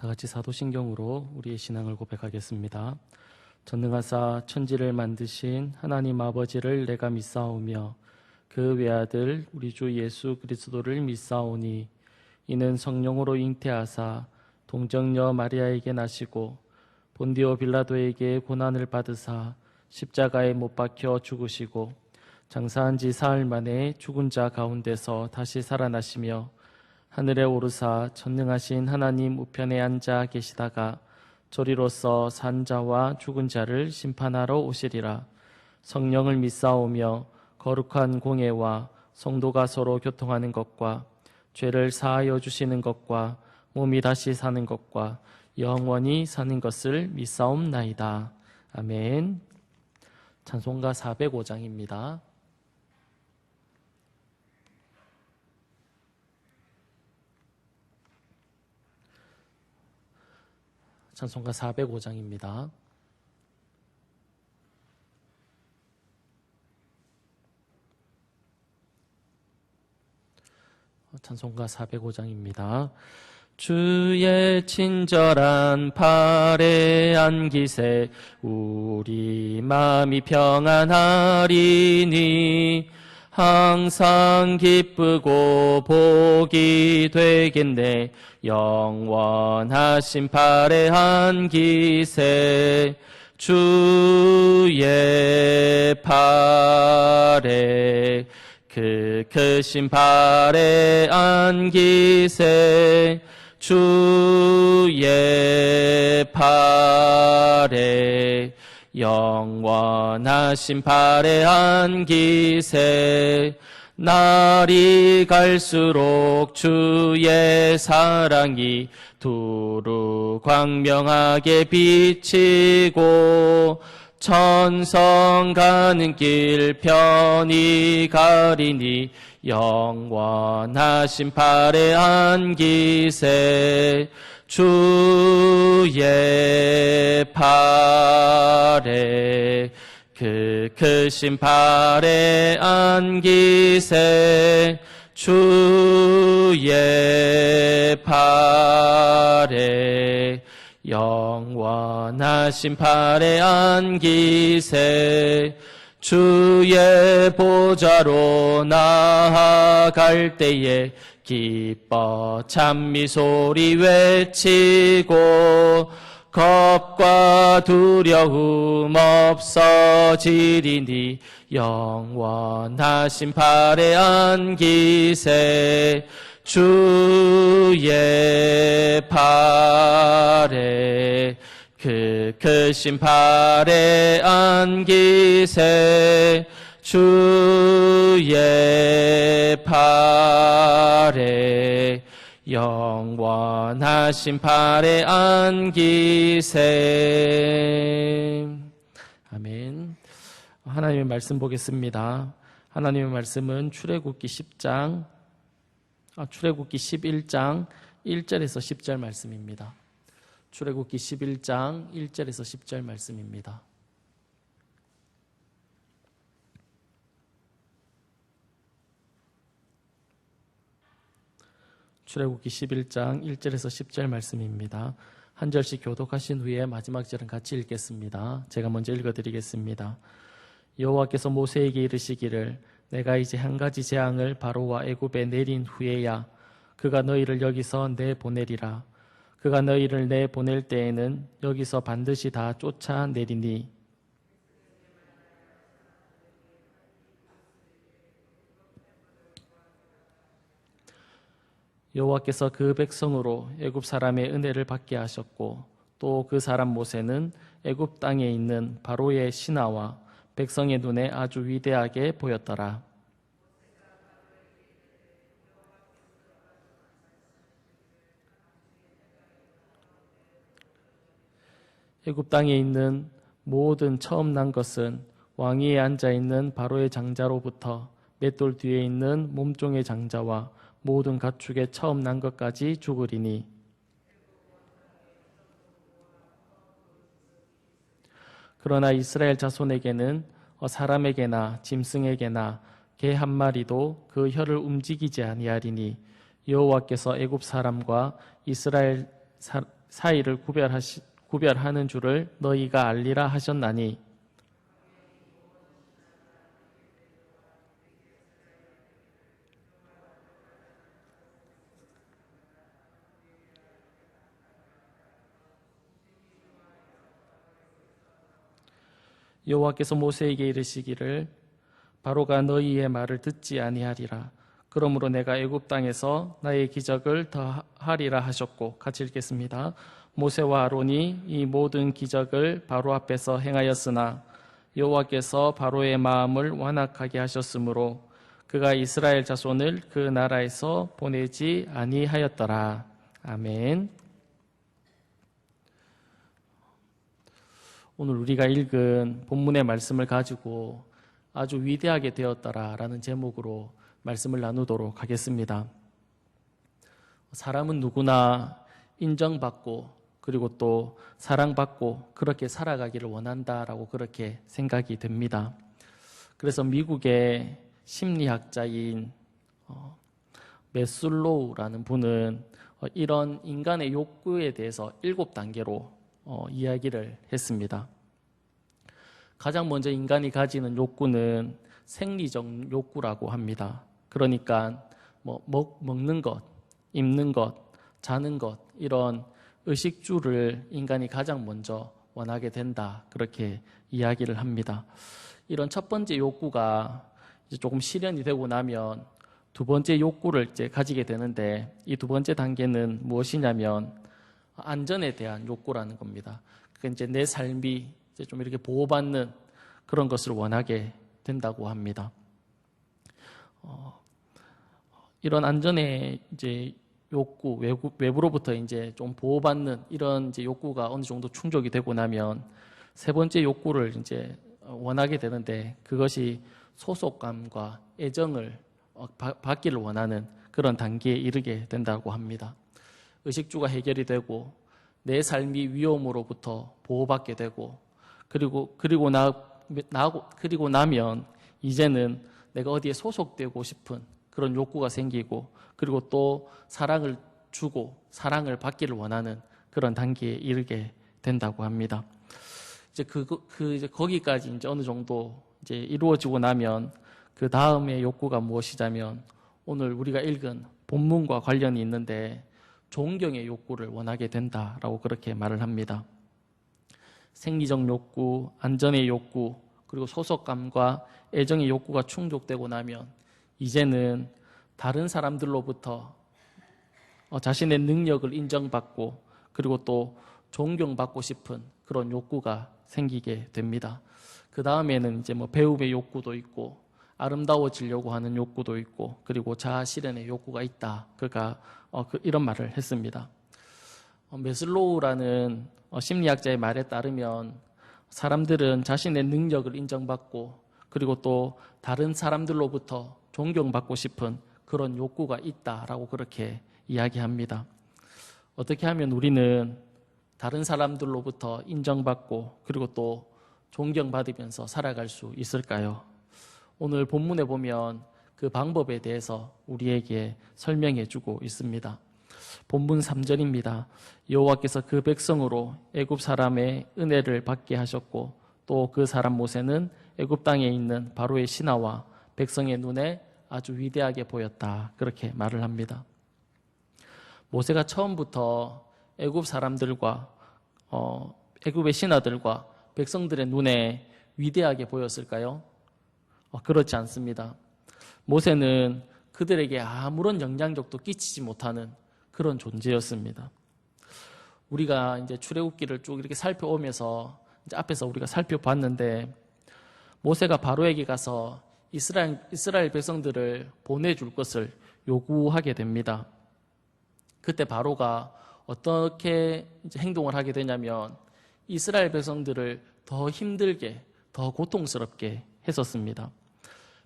다 같이 사도신경으로 우리의 신앙을 고백하겠습니다. 전능하사 천지를 만드신 하나님 아버지를 내가 믿사오며 그 외아들 우리 주 예수 그리스도를 믿사오니 이는 성령으로 잉태하사 동정녀 마리아에게 나시고 본디오 빌라도에게 고난을 받으사 십자가에 못 박혀 죽으시고 장사한 지 사흘 만에 죽은 자 가운데서 다시 살아나시며 하늘에 오르사 전능하신 하나님 우편에 앉아 계시다가 저리로서 산 자와 죽은 자를 심판하러 오시리라. 성령을 믿사오며 거룩한 공예와 성도가 서로 교통하는 것과 죄를 사하여 주시는 것과 몸이 다시 사는 것과 영원히 사는 것을 믿사옵나이다. 아멘. 찬송가 405장입니다. 찬송가 405장입니다. 찬송가 405장입니다. 주의 친절한 팔에 안기세 우리 마음이 평안하리니 항상 기쁘고 복이 되겠네. 영원하신 팔에 안기세 주의 팔에 그 크신 팔에 안기세 주의 팔에 영원하신 팔에 안기세 날이 갈수록 주의 사랑이 두루 광명하게 비치고 천성 가는 길 편히 가리니 영원하신 팔에 안기세 주의 팔에 그 크신 팔에 안기세 주의 팔에 영원하신 팔에 안기세 주의 보좌로 나아갈 때에 기뻐 찬미 소리 외치고 겁과 두려움 없어지리니 영원하신 팔에 안기세 주의 팔에 그 크신 팔에 안기세 주의 팔에 영원하신 팔에 안기세. 아멘. 하나님의 말씀 보겠습니다. 하나님의 말씀은 출애굽기 11장 1절에서 10절 말씀입니다. 출애굽기 11장 1절에서 10절 말씀입니다. 출애굽기 11장 1절에서 10절 말씀입니다. 한 절씩 교독하신 후에 마지막 절은 같이 읽겠습니다. 제가 먼저 읽어드리겠습니다. 여호와께서 모세에게 이르시기를 내가 이제 한 가지 재앙을 바로와 애굽에 내린 후에야 그가 너희를 여기서 내보내리라. 그가 너희를 내보낼 때에는 여기서 반드시 다 쫓아내리니 여호와께서 그 백성으로 애굽 사람의 은혜를 받게 하셨고 또 그 사람 모세는 애굽 땅에 있는 바로의 신하와 백성의 눈에 아주 위대하게 보였더라. 애굽 땅에 있는 모든 처음 난 것은 왕위에 앉아 있는 바로의 장자로부터 맷돌 뒤에 있는 몸종의 장자와 모든 가축의 처음 난 것까지 죽으리니 그러나 이스라엘 자손에게는 사람에게나 짐승에게나 개 한 마리도 그 혀를 움직이지 아니하리니 여호와께서 애굽 사람과 이스라엘 사이를 구별하는 줄을 너희가 알리라 하셨나니 여호와께서 모세에게 이르시기를 바로가 너희의 말을 듣지 아니하리라. 그러므로 내가 애굽 땅에서 나의 기적을 더하리라 하셨고, 같이 읽겠습니다. 모세와 아론이 이 모든 기적을 바로 앞에서 행하였으나 여호와께서 바로의 마음을 완악하게 하셨으므로 그가 이스라엘 자손을 그 나라에서 보내지 아니하였더라. 아멘. 오늘 우리가 읽은 본문의 말씀을 가지고 아주 위대하게 되었더라라는 제목으로 말씀을 나누도록 하겠습니다. 사람은 누구나 인정받고 그리고 또 사랑받고 그렇게 살아가기를 원한다라고 그렇게 생각이 됩니다. 그래서 미국의 심리학자인 메슬로우라는 분은 이런 인간의 욕구에 대해서 7단계로 이야기를 했습니다. 가장 먼저 인간이 가지는 욕구는 생리적 욕구라고 합니다. 그러니까 먹는 것, 입는 것, 자는 것, 이런 의식주를 인간이 가장 먼저 원하게 된다, 그렇게 이야기를 합니다. 이런 첫 번째 욕구가 이제 조금 실현이 되고 나면 두 번째 욕구를 이제 가지게 되는데, 이 두 번째 단계는 무엇이냐면 안전에 대한 욕구라는 겁니다. 그러니까 이제 내 삶이 이제 좀 이렇게 보호받는 그런 것을 원하게 된다고 합니다. 이런 안전의 이제 욕구, 외부로부터 이제 좀 보호받는 이런 이제 욕구가 어느 정도 충족이 되고 나면 세 번째 욕구를 이제 원하게 되는데, 그것이 소속감과 애정을 받기를 원하는 그런 단계에 이르게 된다고 합니다. 의식주가 해결이 되고 내 삶이 위험으로부터 보호받게 되고 그리고 나면 이제는 내가 어디에 소속되고 싶은 그런 욕구가 생기고, 그리고 또 사랑을 주고 사랑을 받기를 원하는 그런 단계에 이르게 된다고 합니다. 이제 이제 거기까지 이제 어느 정도 이제 이루어지고 나면 그 다음의 욕구가 무엇이냐면 오늘 우리가 읽은 본문과 관련이 있는데 존경의 욕구를 원하게 된다라고 그렇게 말을 합니다. 생리적 욕구, 안전의 욕구, 그리고 소속감과 애정의 욕구가 충족되고 나면 이제는 다른 사람들로부터 자신의 능력을 인정받고 그리고 또 존경받고 싶은 그런 욕구가 생기게 됩니다. 그 다음에는 이제 배움의 욕구도 있고 아름다워지려고 하는 욕구도 있고 그리고 자아 실현의 욕구가 있다. 그가 이런 말을 했습니다. 메슬로우라는 심리학자의 말에 따르면 사람들은 자신의 능력을 인정받고 그리고 또 다른 사람들로부터 존경받고 싶은 그런 욕구가 있다라고 그렇게 이야기합니다. 어떻게 하면 우리는 다른 사람들로부터 인정받고 그리고 또 존경받으면서 살아갈 수 있을까요? 오늘 본문에 보면 그 방법에 대해서 우리에게 설명해 주고 있습니다. 본문 3절입니다. 여호와께서 그 백성으로 애굽 사람의 은혜를 받게 하셨고 또 그 사람 모세는 애굽 땅에 있는 바로의 신하와 백성의 눈에 아주 위대하게 보였다. 그렇게 말을 합니다. 모세가 처음부터 애굽 사람들과 애굽의 신하들과 백성들의 눈에 위대하게 보였을까요? 그렇지 않습니다. 모세는 그들에게 아무런 영향력도 끼치지 못하는 그런 존재였습니다. 우리가 이제 출애굽기를 쭉 이렇게 살펴오면서 이제 앞에서 우리가 살펴봤는데 모세가 바로에게 가서 이스라엘 백성들을 보내줄 것을 요구하게 됩니다. 그때 바로가 어떻게 이제 행동을 하게 되냐면 이스라엘 백성들을 더 힘들게, 더 고통스럽게 했었습니다.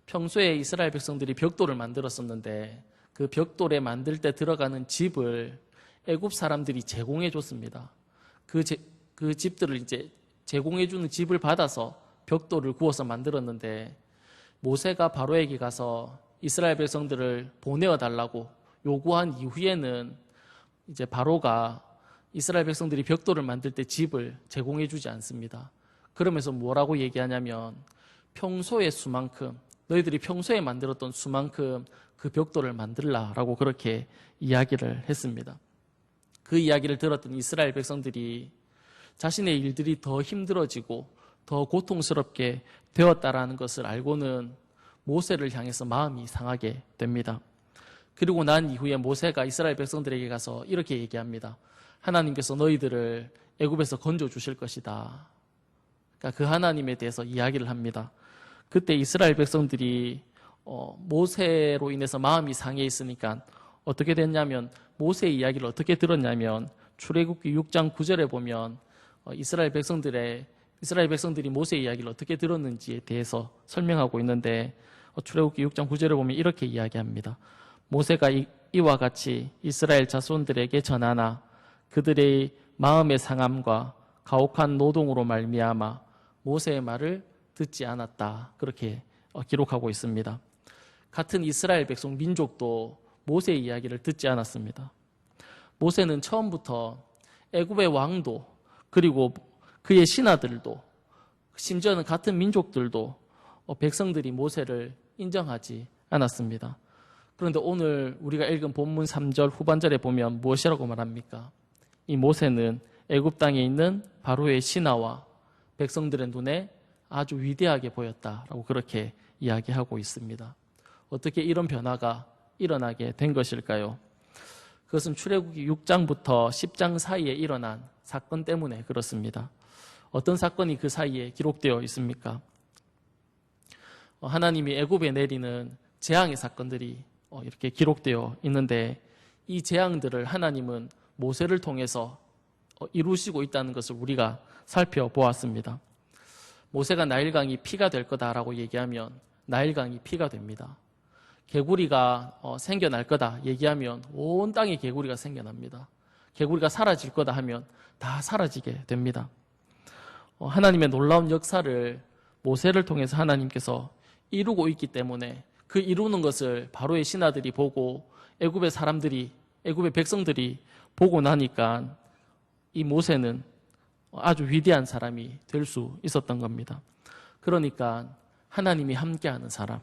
평소에 이스라엘 백성들이 벽돌을 만들었었는데 그 벽돌에 만들 때 들어가는 집을 애굽 사람들이 제공해 줬습니다. 그 집들을 이제 제공해 주는 집을 받아서 벽돌을 구워서 만들었는데 모세가 바로에게 가서 이스라엘 백성들을 보내어 달라고 요구한 이후에는 이제 바로가 이스라엘 백성들이 벽돌을 만들 때 집을 제공해 주지 않습니다. 그러면서 뭐라고 얘기하냐면 평소의 수만큼, 너희들이 평소에 만들었던 수만큼 그 벽돌을 만들라라고 그렇게 이야기를 했습니다. 그 이야기를 들었던 이스라엘 백성들이 자신의 일들이 더 힘들어지고 더 고통스럽게 되었다라는 것을 알고는 모세를 향해서 마음이 상하게 됩니다. 그리고 난 이후에 모세가 이스라엘 백성들에게 가서 이렇게 얘기합니다. 하나님께서 너희들을 애굽에서 건져 주실 것이다. 그러니까 그 하나님에 대해서 이야기를 합니다. 그때 이스라엘 백성들이 모세로 인해서 마음이 상해 있으니까 어떻게 됐냐면, 모세의 이야기를 어떻게 들었냐면 출애굽기 6장 9절에 보면 이스라엘 백성들이 모세의 이야기를 어떻게 들었는지에 대해서 설명하고 있는데, 출애굽기 6장 9절에 보면 이렇게 이야기합니다. 모세가 이와 같이 이스라엘 자손들에게 전하나 그들의 마음의 상함과 가혹한 노동으로 말미암아 모세의 말을 듣지 않았다. 그렇게 기록하고 있습니다. 같은 이스라엘 백성 민족도 모세의 이야기를 듣지 않았습니다. 모세는 처음부터 애굽의 왕도, 그리고 그의 신하들도, 심지어는 같은 민족들도 백성들이 모세를 인정하지 않았습니다. 그런데 오늘 우리가 읽은 본문 3절 후반절에 보면 무엇이라고 말합니까? 이 모세는 애굽 땅에 있는 바로의 신하와 백성들의 눈에 아주 위대하게 보였다라고 그렇게 이야기하고 있습니다. 어떻게 이런 변화가 일어나게 된 것일까요? 그것은 출애굽기 6장부터 10장 사이에 일어난 사건 때문에 그렇습니다. 어떤 사건이 그 사이에 기록되어 있습니까? 하나님이 애굽에 내리는 재앙의 사건들이 이렇게 기록되어 있는데, 이 재앙들을 하나님은 모세를 통해서 이루시고 있다는 것을 우리가 살펴보았습니다. 모세가 나일강이 피가 될 거다라고 얘기하면 나일강이 피가 됩니다. 개구리가 생겨날 거다 얘기하면 온 땅에 개구리가 생겨납니다. 개구리가 사라질 거다 하면 다 사라지게 됩니다. 하나님의 놀라운 역사를 모세를 통해서 하나님께서 이루고 있기 때문에 그 이루는 것을 바로의 신하들이 보고 애굽의 백성들이 보고 나니까 이 모세는 아주 위대한 사람이 될 수 있었던 겁니다. 그러니까 하나님이 함께하는 사람,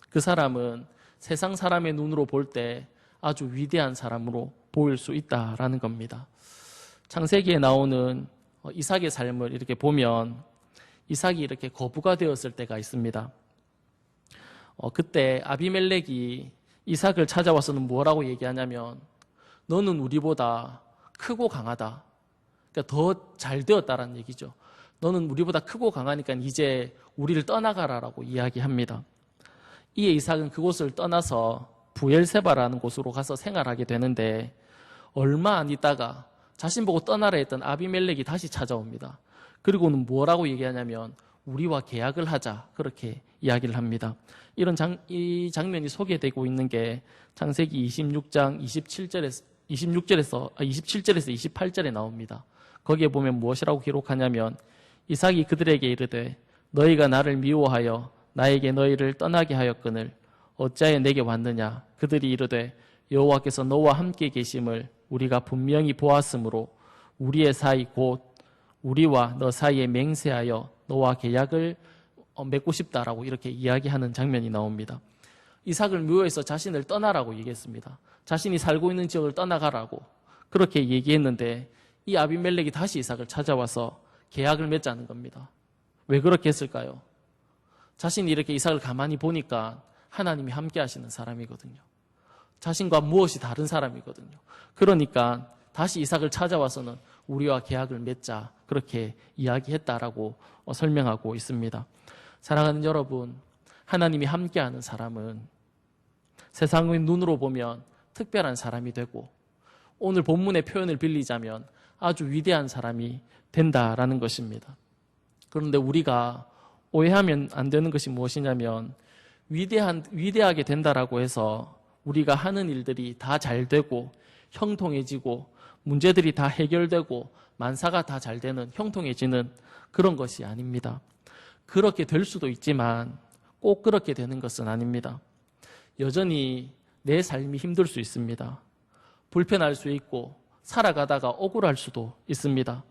그 사람은 세상 사람의 눈으로 볼 때 아주 위대한 사람으로 보일 수 있다라는 겁니다. 창세기에 나오는 이삭의 삶을 이렇게 보면 이삭이 이렇게 거부가 되었을 때가 있습니다. 그때 아비멜렉이 이삭을 찾아와서는 뭐라고 얘기하냐면, 너는 우리보다 크고 강하다. 그러니까 더 잘 되었다라는 얘기죠. 너는 우리보다 크고 강하니까 이제 우리를 떠나가라라고 이야기합니다. 이에 이삭은 그곳을 떠나서 부엘세바라는 곳으로 가서 생활하게 되는데, 얼마 안 있다가 자신 보고 떠나라 했던 아비멜렉이 다시 찾아옵니다. 그리고는 뭐라고 얘기하냐면 우리와 계약을 하자, 그렇게 이야기를 합니다. 이 장면이 소개되고 있는 게 창세기 26장 27절에서 28절에 나옵니다. 거기에 보면 무엇이라고 기록하냐면, 이삭이 그들에게 이르되 너희가 나를 미워하여 나에게 너희를 떠나게 하였거늘 어찌하여 내게 왔느냐. 그들이 이르되 여호와께서 너와 함께 계심을 우리가 분명히 보았으므로 우리의 사이 곧 우리와 너 사이에 맹세하여 너와 계약을 맺고 싶다라고 이렇게 이야기하는 장면이 나옵니다. 이삭을 미워해서 자신을 떠나라고 얘기했습니다. 자신이 살고 있는 지역을 떠나가라고 그렇게 얘기했는데, 이 아비멜렉이 다시 이삭을 찾아와서 계약을 맺자는 겁니다. 왜 그렇게 했을까요? 자신이 이렇게 이삭을 가만히 보니까 하나님이 함께 하시는 사람이거든요. 자신과 무엇이 다른 사람이거든요. 그러니까 다시 이삭을 찾아와서는 우리와 계약을 맺자, 그렇게 이야기했다라고 설명하고 있습니다. 사랑하는 여러분, 하나님이 함께하는 사람은 세상의 눈으로 보면 특별한 사람이 되고, 오늘 본문의 표현을 빌리자면 아주 위대한 사람이 된다라는 것입니다. 그런데 우리가 오해하면 안 되는 것이 무엇이냐면, 위대하게 된다라고 해서 우리가 하는 일들이 다 잘 되고 형통해지고 문제들이 다 해결되고 만사가 다 잘 되는, 형통해지는 그런 것이 아닙니다. 그렇게 될 수도 있지만 꼭 그렇게 되는 것은 아닙니다. 여전히 내 삶이 힘들 수 있습니다. 불편할 수 있고 살아가다가 억울할 수도 있습니다.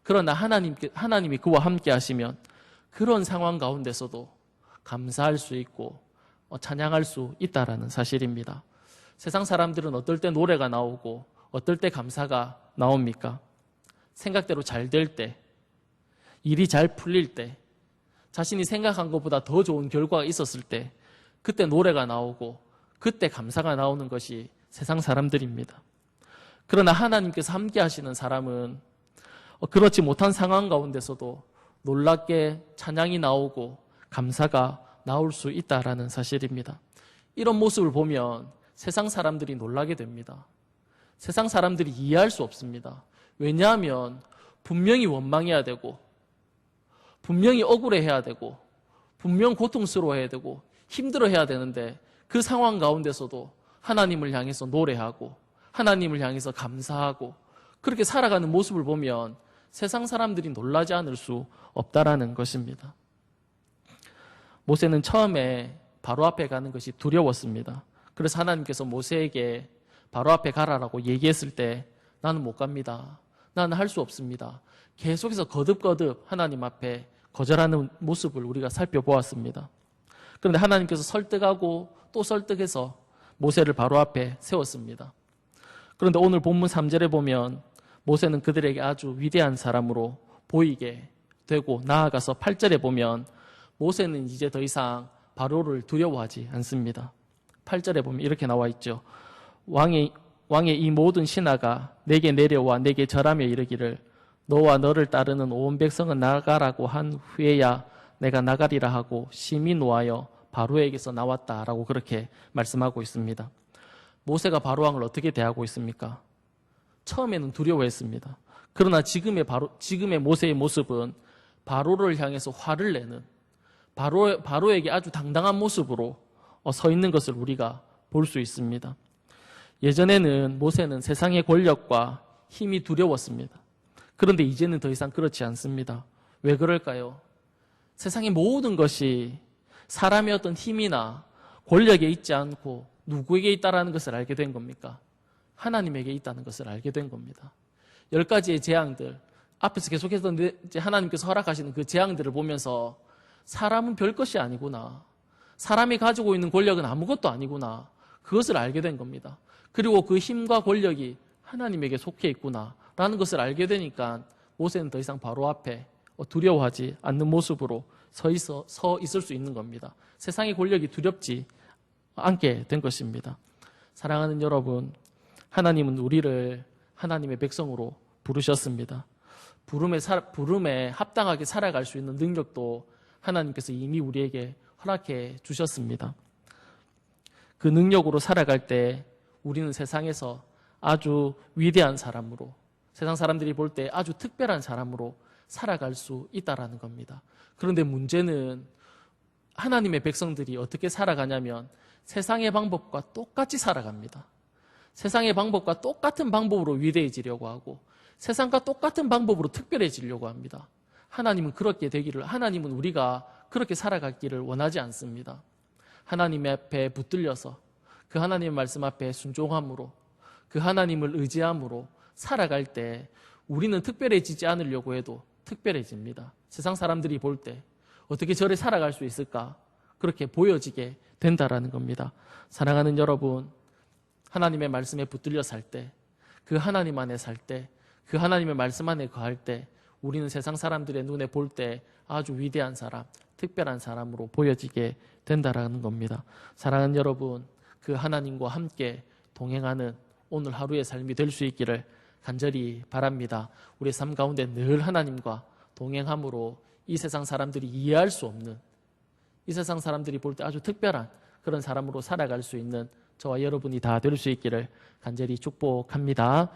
그러나 하나님이 그와 함께 하시면 그런 상황 가운데서도 감사할 수 있고 찬양할 수 있다라는 사실입니다. 세상 사람들은 어떨 때 노래가 나오고 어떨 때 감사가 나옵니까? 생각대로 잘 될 때, 일이 잘 풀릴 때, 자신이 생각한 것보다 더 좋은 결과가 있었을 때, 그때 노래가 나오고 그때 감사가 나오는 것이 세상 사람들입니다. 그러나 하나님께서 함께 하시는 사람은 그렇지 못한 상황 가운데서도 놀랍게 찬양이 나오고 감사가 나올 수 있다라는 사실입니다. 이런 모습을 보면 세상 사람들이 놀라게 됩니다. 세상 사람들이 이해할 수 없습니다. 왜냐하면 분명히 원망해야 되고 분명히 억울해해야 되고 분명 고통스러워해야 되고 힘들어해야 되는데 그 상황 가운데서도 하나님을 향해서 노래하고 하나님을 향해서 감사하고 그렇게 살아가는 모습을 보면 세상 사람들이 놀라지 않을 수 없다라는 것입니다. 모세는 처음에 바로 앞에 가는 것이 두려웠습니다. 그래서 하나님께서 모세에게 바로 앞에 가라라고 얘기했을 때 나는 못 갑니다. 나는 할 수 없습니다. 계속해서 거듭거듭 하나님 앞에 거절하는 모습을 우리가 살펴보았습니다. 그런데 하나님께서 설득하고 또 설득해서 모세를 바로 앞에 세웠습니다. 그런데 오늘 본문 3절에 보면 모세는 그들에게 아주 위대한 사람으로 보이게 되고 나아가서 8절에 보면 모세는 이제 더 이상 바로를 두려워하지 않습니다. 8절에 보면 이렇게 나와 있죠. 왕의 이 모든 신하가 내게 내려와 내게 절하며 이르기를 너와 너를 따르는 온 백성은 나가라고 한 후에야 내가 나가리라 하고 심히 노하여 바로에게서 나왔다라고 그렇게 말씀하고 있습니다. 모세가 바로왕을 어떻게 대하고 있습니까? 처음에는 두려워했습니다. 그러나 지금의 모세의 모습은 바로를 향해서 화를 내는 바로에게 아주 당당한 모습으로 서 있는 것을 우리가 볼 수 있습니다. 예전에는 모세는 세상의 권력과 힘이 두려웠습니다. 그런데 이제는 더 이상 그렇지 않습니다. 왜 그럴까요? 세상의 모든 것이 사람의 어떤 힘이나 권력에 있지 않고 누구에게 있다는 것을 알게 된 겁니까? 하나님에게 있다는 것을 알게 된 겁니다. 10가지의 재앙들, 앞에서 계속해서 하나님께서 허락하시는 그 재앙들을 보면서 사람은 별것이 아니구나. 사람이 가지고 있는 권력은 아무것도 아니구나. 그것을 알게 된 겁니다. 그리고 그 힘과 권력이 하나님에게 속해 있구나 라는 것을 알게 되니까 모세는 더 이상 바로 앞에 두려워하지 않는 모습으로 서 있을 수 있는 겁니다. 세상의 권력이 두렵지 않게 된 것입니다. 사랑하는 여러분, 하나님은 우리를 하나님의 백성으로 부르셨습니다. 부름에 합당하게 살아갈 수 있는 능력도 하나님께서 이미 우리에게 허락해 주셨습니다. 그 능력으로 살아갈 때 우리는 세상에서 아주 위대한 사람으로, 세상 사람들이 볼 때 아주 특별한 사람으로 살아갈 수 있다라는 겁니다. 그런데 문제는 하나님의 백성들이 어떻게 살아가냐면 세상의 방법과 똑같이 살아갑니다. 세상의 방법과 똑같은 방법으로 위대해지려고 하고 세상과 똑같은 방법으로 특별해지려고 합니다. 하나님은 우리가 그렇게 살아가기를 원하지 않습니다. 하나님 앞에 붙들려서 그 하나님의 말씀 앞에 순종함으로 그 하나님을 의지함으로 살아갈 때 우리는 특별해지지 않으려고 해도 특별해집니다. 세상 사람들이 볼 때 어떻게 저래 살아갈 수 있을까? 그렇게 보여지게 된다라는 겁니다. 사랑하는 여러분, 하나님의 말씀에 붙들려 살 때, 그 하나님 안에 살 때, 그 하나님의 말씀 안에 거할 때 우리는 세상 사람들의 눈에 볼 때 아주 위대한 사람, 특별한 사람으로 보여지게 된다라는 겁니다. 사랑하는 여러분, 그 하나님과 함께 동행하는 오늘 하루의 삶이 될 수 있기를 간절히 바랍니다. 우리의 삶 가운데 늘 하나님과 동행함으로 이 세상 사람들이 이해할 수 없는, 이 세상 사람들이 볼 때 아주 특별한 그런 사람으로 살아갈 수 있는 저와 여러분이 다 될 수 있기를 간절히 축복합니다.